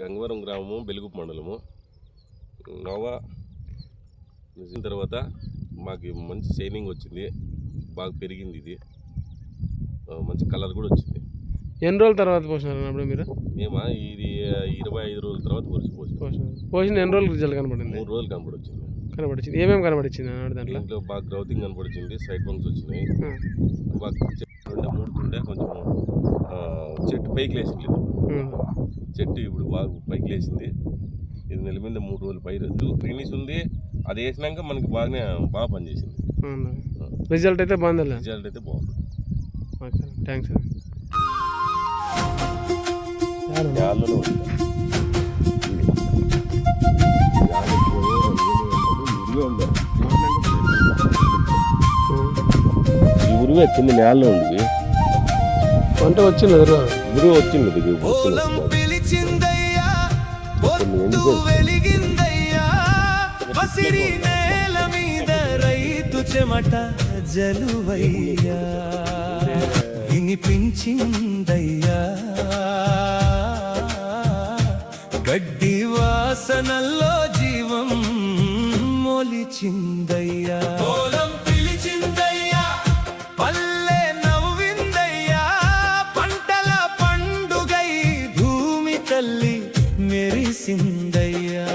గంగవరం గ్రామము, బెలుగుపు మండలము. నోవా వేసిన తర్వాత మాకు మంచి షైనింగ్ వచ్చింది, బాగా పెరిగింది. ఇది మంచి కలర్ కూడా వచ్చింది. ఎన్ని రోజుల తర్వాత పోసినారు అప్పుడు మీరు? మేమా ఇది 25 రోజుల తర్వాత పోసిన ఎన్ని రోజులు రిజల్ట్ కనపడింది? 3 రోజులు కనపడొచ్చింది. ఏమేమి కనపడింది దాంట్లో? బాగా గ్రౌతింగ్ కనపడింది, సైడ్ బంక్స్ వచ్చినాయి, బాగా మూడుతుండే కొంచెం చెట్టు పైకి లేచింది. చెట్టు ఇప్పుడు బాగా పైకి లేచింది. ఇది నెల మీద 3 రోజులు పై గ్రీనిష్ ఉంది. అది వేసినాక మనకి బాగా పనిచేసింది. రిజల్ట్ అయితే బాగుంది. రిజల్ట్ అయితే బాగుంది. థ్యాంక్స్. ఈ ఉరువే చిన్న నేలలో ఉంది. పంట వచ్చింది, ఉరువు వచ్చింది. చెమట జలువయ్యా వినిపించిందయ్యా, గడ్డి వాసనల్లో జీవం మొలిచిందయ్యా. పొలం పిలిచిందయ్యా, పల్లె నవ్విందయ్యా, పంటల పండుగై భూమి తల్లి మెరిసిందయ్యా.